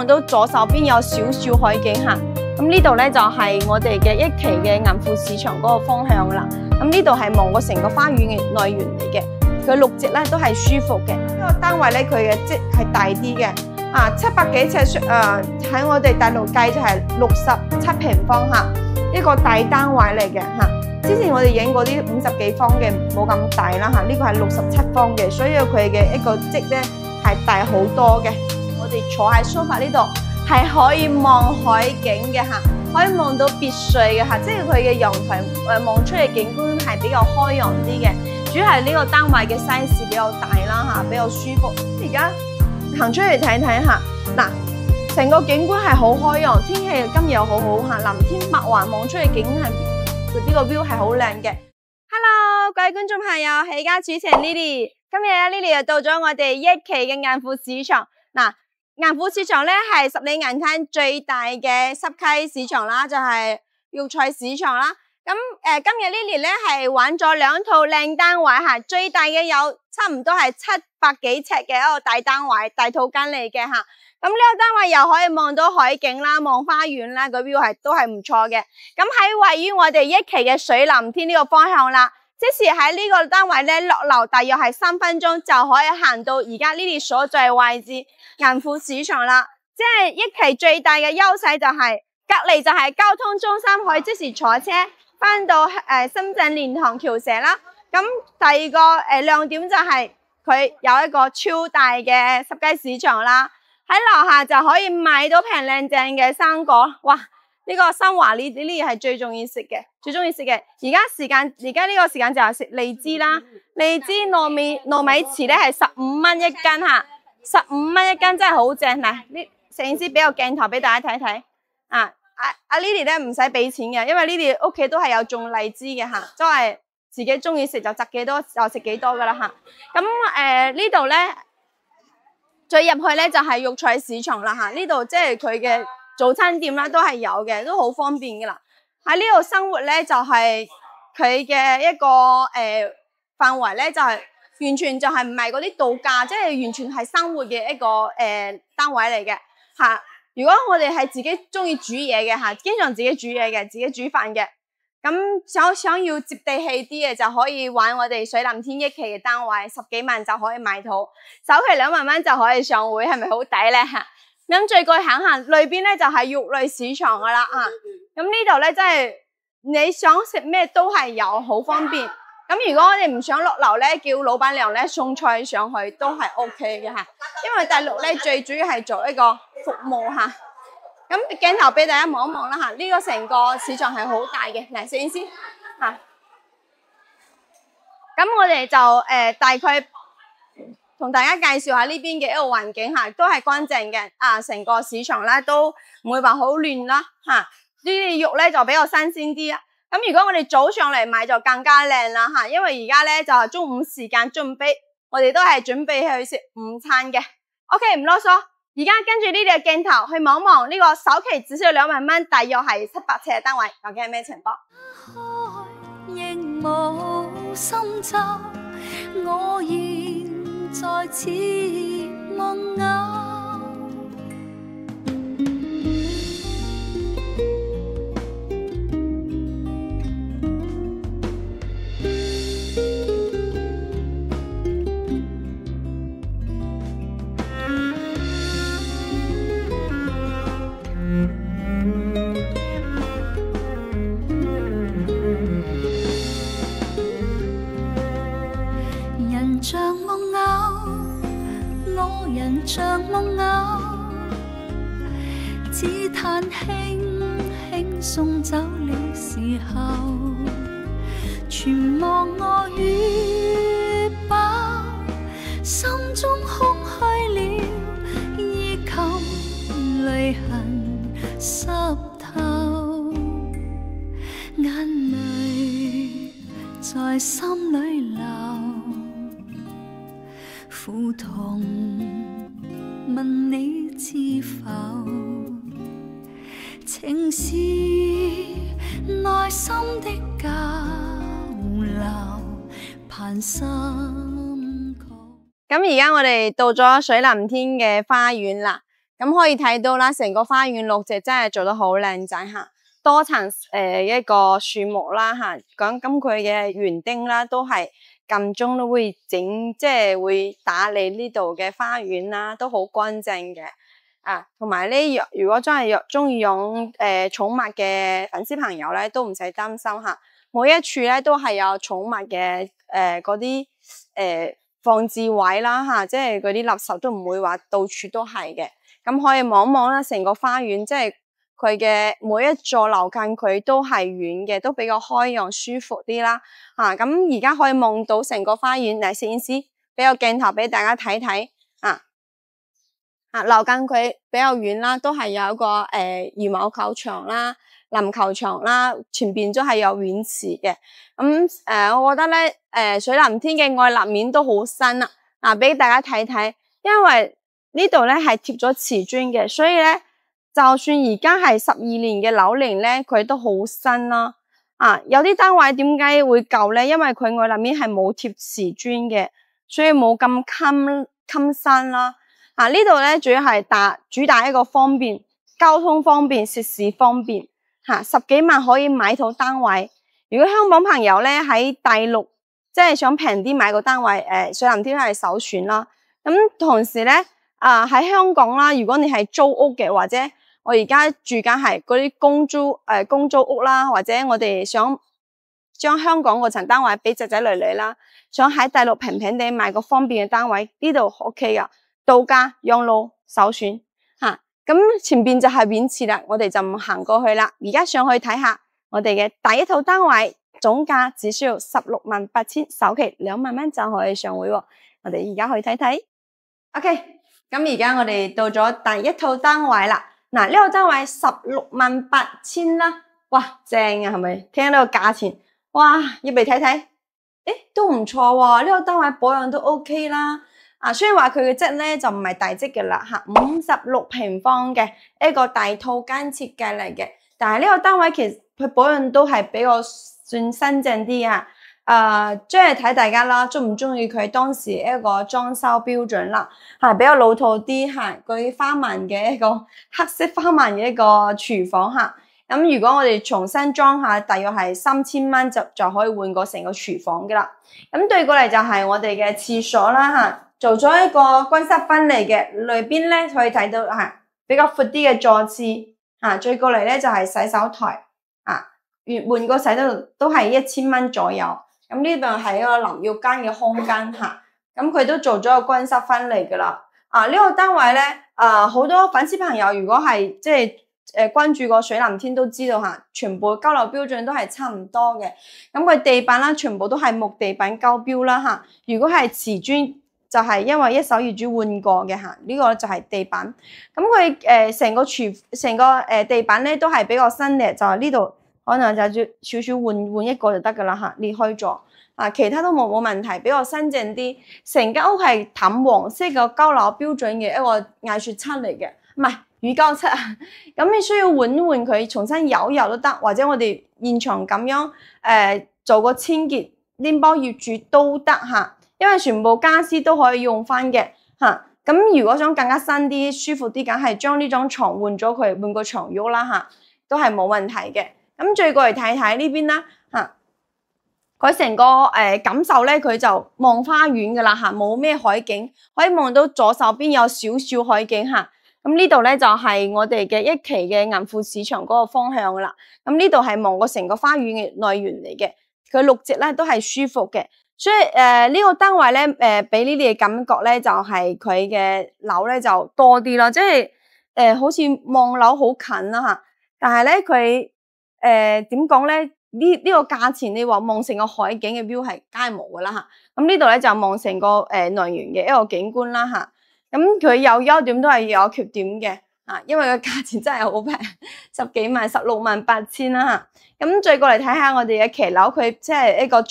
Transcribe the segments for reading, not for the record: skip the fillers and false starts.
望到左手邊有少少海景嚇。咁呢度咧就係我哋嘅一期嘅銀富市場嗰個方向啦。咁呢度係望過成個花園嘅內園嚟嘅，佢綠植咧都係舒服嘅。呢個單位咧佢嘅積係大啲嘅，啊700幾尺喺我哋大陸計就係67平方嚇，一個大單位嚟嘅嚇。之前我哋影過啲50幾方嘅冇咁大啦嚇，呢個係67方嘅，所以佢嘅一個積咧係大好多嘅。我哋坐喺梳化呢度係可以望海景嘅嚇，可以望到別墅嘅嚇，即係佢嘅陽台望出嚟景觀係比較開揚啲嘅。主要係呢個單位嘅 size 比較大啦嚇，比較舒服。而家行出嚟睇睇嚇，嗱，成個景觀係好開揚，天氣今日又好好嚇，藍天白雲，望出嚟景係呢個 view 係好靚嘅。Hello， 各位觀眾朋友，係而家主持人 Lily， 今日咧 Lily 又到咗我哋一期嘅銀富市場。嗱，銀富市場咧係十里銀灘最大嘅濕溪市場啦，就係肉菜市場啦。咁今日 Lily 咧係揾咗2套靚單位嚇，最大嘅有差唔多係700幾尺嘅一個大單位，大套間嚟嘅嚇。咁呢個單位又可以望到海景啦，望花園啦，個 view 都係唔錯嘅。咁喺位於我哋一期嘅水林天呢個方向啦，即係喺呢個單位咧落樓大約係3分鐘就可以行到而家 Lily 所在位置銀富市場啦。即係一期最大嘅優勢就係隔籬就係交通中心，可以即時坐車翻到深圳蓮塘橋社啦。咁第二個亮點就係佢有一個超大嘅濕雞市場啦。喺樓下就可以買到平靚正嘅生果，哇！呢個新華呢啲係最中意食嘅，最中意食嘅。而家呢個時間就係食荔枝啦，荔枝糯米糍咧係15蚊一斤吓，15蚊一斤真係好正。嗱，呢攝影師俾個鏡頭俾大家睇睇，阿 Lily 咧唔使俾錢嘅，因為 Lily 屋企都係有種荔枝嘅吓，即係自己中意食就摘幾多就食幾多噶啦吓。咁呢度咧。再入去咧就係肉菜市場啦吓，呢度即係佢嘅早餐店啦，都係有嘅，都好方便噶啦。喺呢度生活咧就係佢嘅一個範圍咧，就係完全就係唔係嗰啲度假，即係完全係生活嘅一個單位嚟嘅吓。如果我哋係自己中意煮嘢嘅吓，經常自己煮嘢嘅，自己煮飯嘅。咁想要接地氣啲嘅就可以玩我哋水林天一期嘅單位，10幾萬就可以買到，首期2萬蚊就可以上會，係咪好抵咧吓？咁再過行行裏邊咧就係肉類市場噶啦啊！咁呢度咧真係你想食咩都係有，好方便。咁如果我哋唔想落樓咧，叫老闆娘咧送菜上去都係 OK 嘅吓，因為大陸咧最主要係做一個服務吓。咁鏡頭俾大家望一望啦吓，呢個成個市場係好大嘅。嚟，攝影師吓，咁我哋就大概同大家介紹下呢邊嘅一個環境吓，都係乾淨嘅啊，成個市場咧都唔會話好亂啦吓，呢啲肉咧就比較新鮮啲啦。咁如果我哋早上嚟買就更加靚啦吓，因為而家咧就係中午時間準備，我哋都係準備去食午餐嘅。OK， 唔囉嗦。而家跟住呢啲嘅鏡頭去望一望呢個首期只需要2萬蚊，大約係700尺嘅單位，究竟係咩情況？仍無心咒，我現在似夢偶。像夢偶，我人像夢偶，只嘆輕輕送走了時候，全忘我與飽，心中空虛了，衣襟淚痕濕透，眼淚在心裏流。苦痛問你知否？情是內心的交流，盼心曲。咁而家我哋到咗水林天嘅花園啦。咁可以睇到啦，成個花園綠植真係做得好靚仔嚇，多層一個樹木啦嚇，咁佢嘅園丁啦都係間中都會整，即係會打理呢度嘅花園啦，都好乾淨嘅。啊，同埋咧，如果真係中意養寵物嘅粉絲朋友咧，都唔使擔心嚇，每一處咧都係有寵物嘅嗰啲放置位啦嚇，即係嗰啲垃圾都唔會話到處都係嘅。咁可以望一望啦，成個花園即係佢嘅每一座樓近佢都係遠嘅，都比較開揚舒服啲啦。咁而家可以望到成個花園，嚟攝影師俾個鏡頭俾大家睇睇樓近佢比較遠啦，都係有一個羽毛球場啦、籃球場啦，前邊都係有泳池嘅。我覺得咧水藍天嘅愛立面都好新啦。俾大家睇睇，因為呢度咧係貼咗瓷磚嘅，所以咧就算而家係12年嘅樓齡咧，佢都好新啦。有啲單位點解會舊咧？因為佢愛立面係冇貼瓷磚嘅，所以冇咁襟身啦。呢度咧主要係主打一個方便，交通方便，設施方便10幾萬可以買套單位。如果香港朋友咧喺大陸即係想平啲買個單位，水藍天係首選啦。咁同時咧喺香港啦，如果你係租屋嘅，或者我而家住緊係嗰啲公租屋啦，或者我哋想將香港嗰層單位俾仔仔女女啦，想喺大陸平地買個方便嘅單位，呢度 OK 噶。度假養老首選咁前邊就係泳池啦，我哋就唔行過去啦。而家上去睇下我哋嘅第一套單位，總價只需要168000，首期2萬蚊就可以上會。我哋而家去睇睇。OK， 咁而家我哋到咗第一套單位啦。呢個單位168000啦，哇正啊，係咪？聽到個價錢，哇要嚟睇睇，都唔錯喎。呢個單位保養都 OK 啦。雖然話佢嘅質咧就唔係大質嘅啦56平方嘅一個大套間設計嚟嘅，但係呢個單位其實佢保養都係比較算新淨啲即係睇大家啦，中唔中意佢當時一個裝修標準啦，比較老土啲嗰啲花紋嘅一個黑色花紋嘅一個廚房咁如果我哋重新裝下，大約係3000蚊就可以換過成個廚房噶啦。咁對過嚟就係我哋嘅廁所啦做咗一個乾濕分離嘅，裏邊咧可以睇到比較闊啲嘅座廁再過嚟咧就係洗手台換個洗手台都係1000蚊左右。咁呢度係一個淋浴間嘅空間咁佢都做咗個乾濕分離噶啦。呢個單位咧好多粉絲朋友如果係即係關注過水藍天都知道全部交樓標準都係差唔多嘅。咁佢地板啦全部都係木地板交標啦如果係瓷磚就係因為一手業主換過嘅呢個就係地板。咁佢成個地板咧都係比較新嘅，就係呢度可能就少少換一個就得噶啦裂開咗其他都冇問題，比較新淨啲。成間屋係淡黃色嘅交樓標準嘅一個藝術漆嚟嘅，唔係乳膠漆咁你需要換佢，重新油都得，或者我哋現場咁樣做個清潔黏包業主都得因為全部家私都可以用翻嘅咁如果想更加新啲舒服啲，梗係將呢張床換咗佢，換個床褥啦都係冇問題嘅。咁再過嚟睇睇呢邊啦佢成個感受咧，佢就望花園噶啦冇咩海景，可以望到左手邊有少少海景咁呢度咧就係我哋嘅一期嘅銀富市場嗰個方向啦。咁呢度係望過成個花園嘅內園嚟嘅，佢綠植咧都係舒服嘅。所以呢個單位咧俾呢啲嘅感覺咧就係佢嘅樓咧就多啲啦，即係好似望樓好近啦但係咧佢點講咧呢個價錢你話望成個海景嘅 view 係梗係冇噶啦咁呢度咧就望成個內園嘅一個景觀啦咁佢有優點都係有缺點嘅因為個價錢真係好平，10幾萬168000啦咁再過嚟睇下我哋嘅騎樓，佢即係一個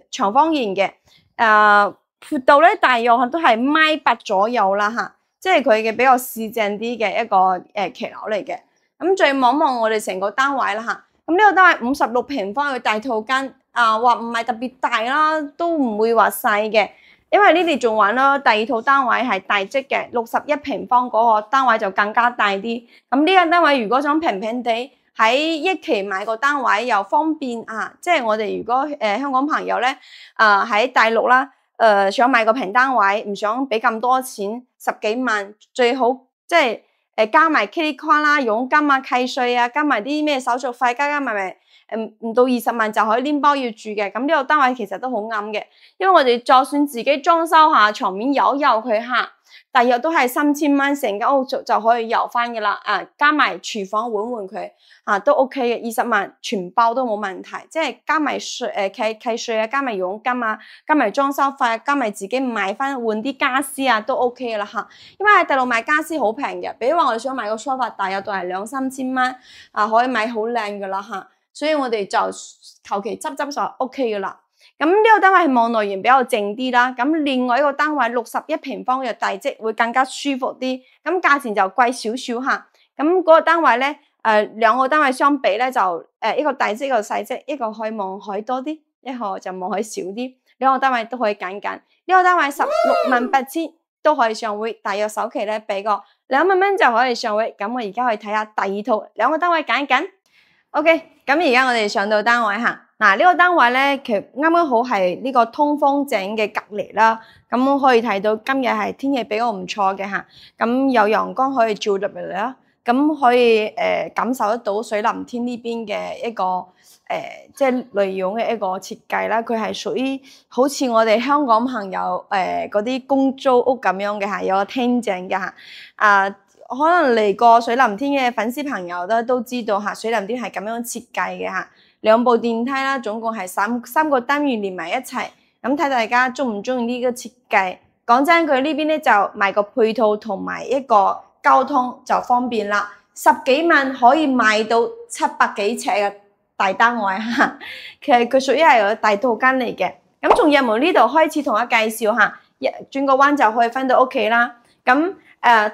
長方形嘅闊度咧大約都係1.8米左右啦即係佢嘅比較市正啲嘅一個騎樓嚟嘅。咁再望望我哋成個單位啦咁呢個單位56平方嘅大套間話唔係特別大啦，都唔會話細嘅因為呢啲仲玩咯，第二套單位係大積嘅61平方嗰個單位就更加大啲。咁呢間單位如果想平平地喺一期買個單位又方便啊，即係我哋如果香港朋友咧喺大陸啦想買個平單位，唔想俾咁多錢10幾萬，最好即係加埋 K 卡啦、佣金啊、契稅啊，加埋啲咩手續費，加埋唔到20萬就可以拎包要住嘅。咁呢個單位其實都好啱嘅，因為我哋就算自己裝修下床面油佢下，大約都係3000蚊，成間屋就可以油翻嘅啦。加埋廚房換佢都 OK 嘅，20萬全包都冇問題。即係加埋契稅啊，加埋佣金啊，加埋裝修費，加埋自己買翻換啲家私啊都 OK 嘅啦嚇。因為喺大陸買家私好平嘅，比如話我哋想買個梳化，大約都係2-3千蚊可以買好靚嘅啦嚇。所以我哋就求其執就 OK 嘅啦。咁呢個單位係望內園比較靜啲啦。咁另外一個單位61平方嘅大積會更加舒服啲，咁價錢就貴少少嚇。咁嗰個單位咧兩個單位相比咧就一個大積一個細積，一個可以望海多啲，一個就望海少啲。兩個單位都可以揀。呢個單位168000都可以上會，大約首期咧俾個2萬蚊就可以上會。咁我而家去睇下第二套兩個單位揀。OK， 咁而家我哋上到單位嚇，呢個單位咧，其實啱啱好係呢個通風井嘅隔離啦。咁可以睇到今日係天氣比較唔錯嘅嚇，咁有陽光可以照入嚟啦，咁可以感受得到水林天呢邊嘅一個即係內容嘅一個設計啦。佢係屬於好似我哋香港朋友嗰啲公租屋咁樣嘅嚇，有個天井嘅嚇可能嚟過水林天嘅粉絲朋友都知道嚇，水林天係咁樣設計嘅嚇，2部電梯啦，總共係三個單元連埋一齊。咁睇大家中唔中意呢個設計？講真，佢呢邊咧就賣個配套同埋一個交通就方便啦。10幾萬可以買到700幾尺嘅大單位嚇，其實佢屬於係個大套間嚟嘅。咁從入門呢度開始同我介紹嚇，轉個彎就可以返到屋企啦。咁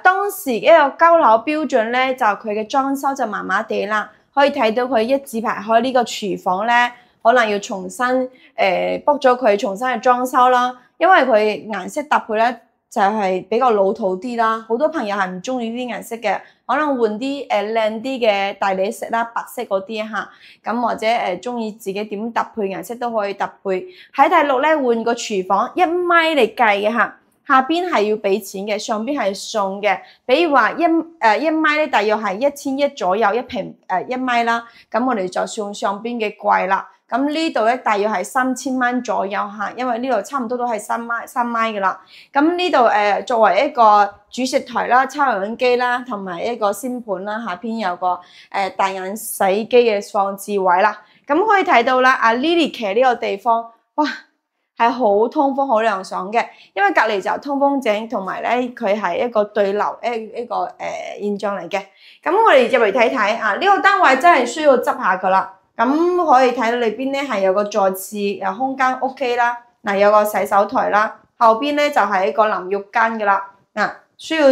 當時一個交樓標準咧，就佢嘅裝修就麻麻地啦，可以睇到佢一字排開呢個廚房咧，可能要重新book 咗佢重新去裝修啦，因為佢顏色搭配咧就係比較老土啲啦，好多朋友係唔中意呢啲顏色嘅，可能換啲靚啲嘅大理石啦、白色嗰啲嚇，咁或者中意自己點搭配顏色都可以搭配。喺大陸咧換個廚房1米嚟計嘅嚇。下邊係要俾錢嘅，上邊係送嘅。比如話一米咧，大約係1100左右一平1米啦。咁我哋就算上邊嘅貴啦。咁呢度咧大約係3000蚊左右嚇，因為呢度差唔多都係3米嘅啦。咁呢度作為一個煮食台啦、抽油煙機啦，同埋一個先盤啦，下邊有個大眼洗機嘅放置位啦。咁可以睇到啦，Lily 騎呢個地方，哇！係好通風、好涼爽嘅，因為隔離就通風井，同埋咧佢係一個對流一個現象嚟嘅。咁我哋入嚟睇睇呢個單位真係需要執下噶啦。咁可以睇到裏邊咧係有個坐廁，有空間 OK 啦。有個洗手台啦，後邊咧就係一個淋浴間噶啦。需要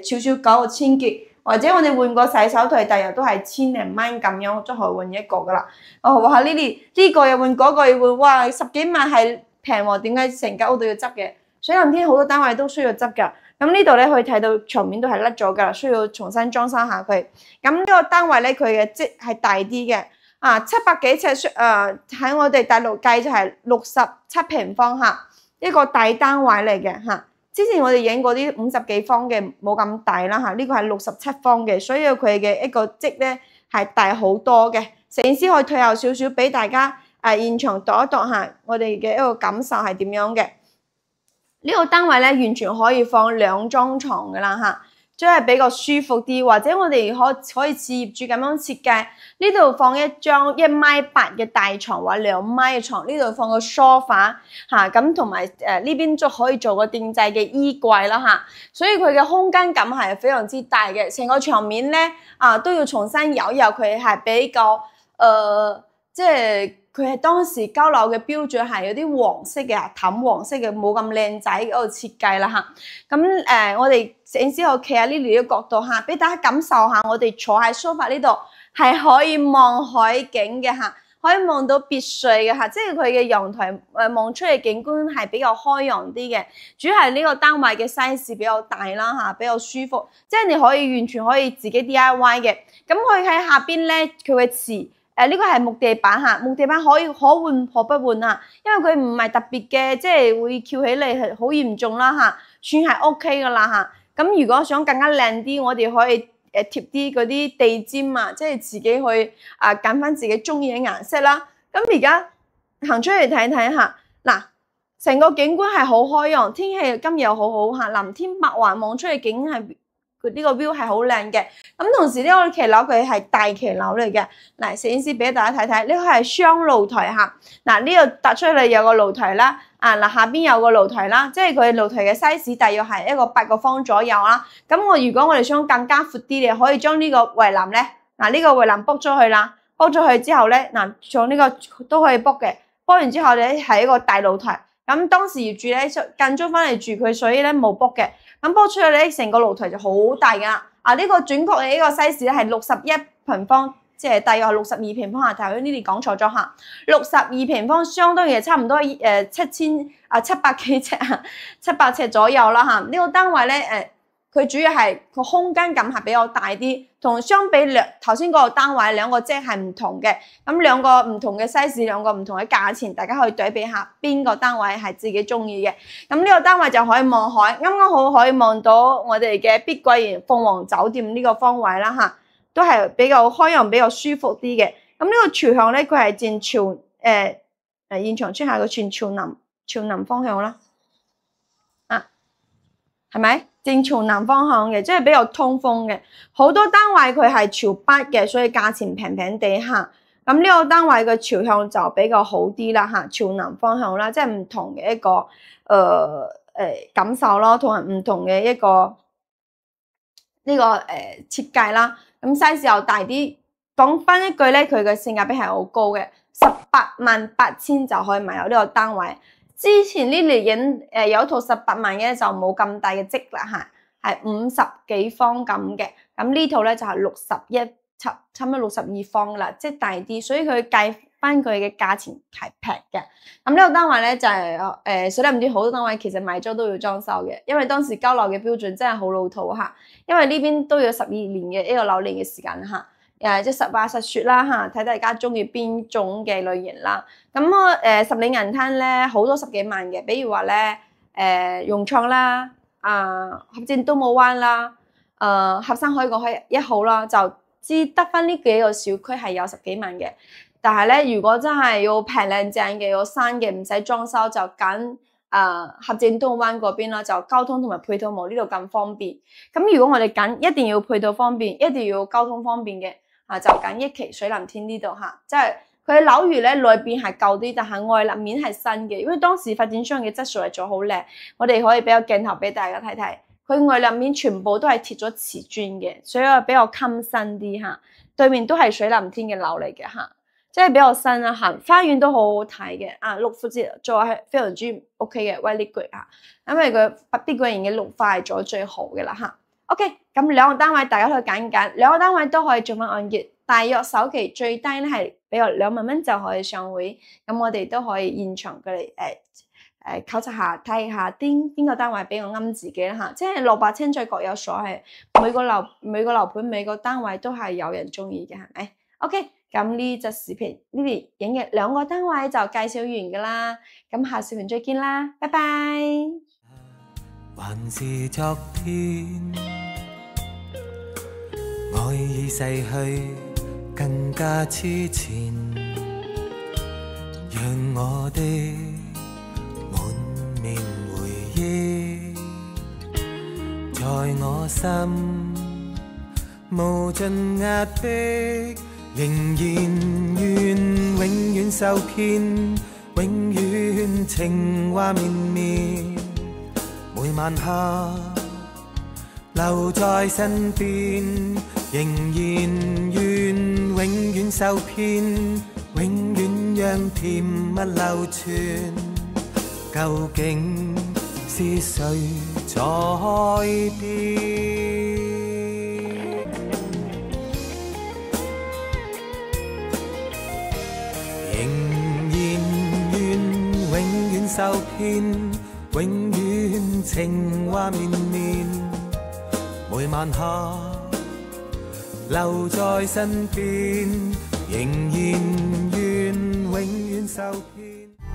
少少搞個清潔，或者我哋換個洗手台，大約都係1000零蚊咁樣，就可以換一個噶啦。哇！呢個又換嗰個又換，哇！10幾萬係〜平喎，點解成間屋都要執嘅？水林天好多單位都需要執㗎。咁呢度咧可以睇到牆面都係甩咗㗎，需要重新裝修下佢。咁呢個單位咧佢嘅積係大啲嘅，700幾尺喺我哋大陸計就係67平方嚇，一個大單位嚟嘅嚇。之前我哋影過啲50幾方嘅冇咁大啦嚇，呢個係67方嘅，所以佢嘅一個積咧係大好多嘅。攝影師可以退後少少俾大家。現場度一度下，我哋嘅一個感受係點樣嘅？呢個單位咧完全可以放2張床噶啦嚇，即係比較舒服啲。或者我哋可以似業主咁樣設計，呢度放一張1.8米嘅大床或2米嘅床，呢度放個梳化嚇，咁同埋呢邊就可以做個定制嘅衣櫃啦嚇，所以佢嘅空間感係非常之大嘅。成個牆面咧都要重新油佢係比較即係。佢係當時交樓嘅標準係有啲黃色嘅淡黃色嘅，冇咁靚仔嗰個設計啦嚇。咁我哋攝影師可企喺Lily嘅角度嚇，俾大家感受下我哋坐喺梳化呢度係可以望海景嘅嚇。可以望到別墅嘅嚇，即係佢嘅陽台望出嘅景觀係比較開揚啲嘅。主要係呢個單位嘅 size 比較大啦嚇，比較舒服，即係你可以完全可以自己 DIY 嘅。咁佢喺下邊咧，佢嘅瓷呢個係木地板嚇，木地板可換可不換啊，因為佢唔係特別嘅，即係會翹起嚟係好嚴重啦嚇，算係 OK 噶啦嚇。咁如果想更加靚啲，我哋可以貼啲嗰啲地氈啊，即係自己去揀翻自己中意嘅顏色啦。咁而家行出嚟睇睇下，嗱，成個景觀係好開揚，天氣今日又好好嚇，藍天白雲望出去景係呢個 view 係好靚嘅。咁同時呢個騎樓佢係大騎樓嚟嘅。嗱，攝影師俾大家睇睇，呢個係雙露台嚇。嗱，呢度突出嚟有個露台啦。嗱，下邊有個露台啦，即係佢露台嘅 size 大約係一個8個方左右啦。咁如果我哋想更加闊啲嘅，可以將呢個圍欄咧，呢個圍欄卜咗去啦，卜咗去之後咧，上呢個都可以卜嘅。卜完之後咧係一個大露台。咁當時業主咧間租翻嚟住佢，所以咧冇卜嘅。咁卜出去咧，成個露台就好大噶。呢個準確嘅呢個 size 咧係61平方。即係大約係62平方下，頭先呢啲講錯咗嚇，62平方相當於差唔多700幾尺700尺左右啦嚇。呢個單位咧佢主要係個空間感係比較大啲，同相比頭先嗰個單位兩個即係唔同嘅。咁兩個唔同嘅 size， 兩個唔同嘅價錢，大家可以對比下邊個單位係自己中意嘅。咁呢個單位就可以望海，啱啱好可以望到我哋嘅碧桂園鳳凰酒店呢個方位啦嚇。都係比較開揚、比較舒服啲嘅。咁呢個朝向咧，佢係正朝現場出下個朝南方向啦。係咪正朝南方向嘅？即係比較通風嘅。好多單位佢係朝北嘅，所以價錢平平地嚇。咁呢個單位嘅朝向就比較好啲啦嚇，朝南方向啦，即係唔同嘅一個感受咯，同埋唔同嘅一個設計啦。咁 size 又大啲，講翻一句咧，佢嘅性價比係好高嘅，188000就可以買到呢個單位。之前呢嚟影有一套18萬嘅就冇咁大嘅積啦嚇，係50幾方咁嘅。咁呢套咧就係差唔多62方啦，即係大啲，所以佢計翻佢嘅價錢係平嘅。咁呢個單位咧就係水林店好多單位其實買咗都要裝修嘅，因為當時交樓嘅標準真係好老土嚇，因為呢邊都有12年嘅一個樓齡嘅時間嚇，即係實話實説啦嚇，睇大家中意邊種嘅類型啦。咁十里銀灘咧好多10幾萬嘅，比如話咧融創啦、合建都冇灣啦、合生海港1號啦，就只得翻呢幾個小區係有10幾萬嘅。但係咧，如果真係要平靚正嘅，要新嘅唔使裝修，就揀合建東灣嗰邊啦，就交通同埋配套冇呢度咁方便。咁如果我哋揀一定要配套方便，一定要交通方便嘅就揀一期水林天呢度嚇，即係佢樓宇咧裏邊係舊啲，但係外立面係新嘅，因為當時發展商嘅質素係做好靚。我哋可以俾個鏡頭俾大家睇睇，佢外立面全部都係貼咗瓷磚嘅，所以比較襟身啲嚇。對面都係水林天嘅樓嚟嘅嚇。即係比較新啦，行花園都好好睇嘅，6幅字做係非常之 OK 嘅 very good 嚇，因為佢碧桂園嘅綠化係做最好嘅啦嚇。OK， 咁兩個單位大家可以揀揀，兩個單位都可以做翻按揭，大約首期最低咧係比如2萬蚊就可以上會，咁我哋都可以現場過嚟考察下睇下邊個單位比較啱自己啦嚇，即係蘿蔔青菜各有所係，每個樓盤每個單位都係有人中意嘅，係咪 ？OK。咁呢隻視頻呢邊影嘅兩個單位就介紹完噶啦，咁下視頻再見啦，拜拜。還是昨天，愛已逝去，更加痴纏，讓我的滿面回憶，在我心無盡壓迫。仍然願永遠受騙，永遠情話綿綿，每晚黑留在身邊，仍然願永遠受騙，永遠讓甜蜜流傳。究竟是誰在變？受騙，永遠情話綿綿，每晚下留在身邊，仍然願永遠受騙。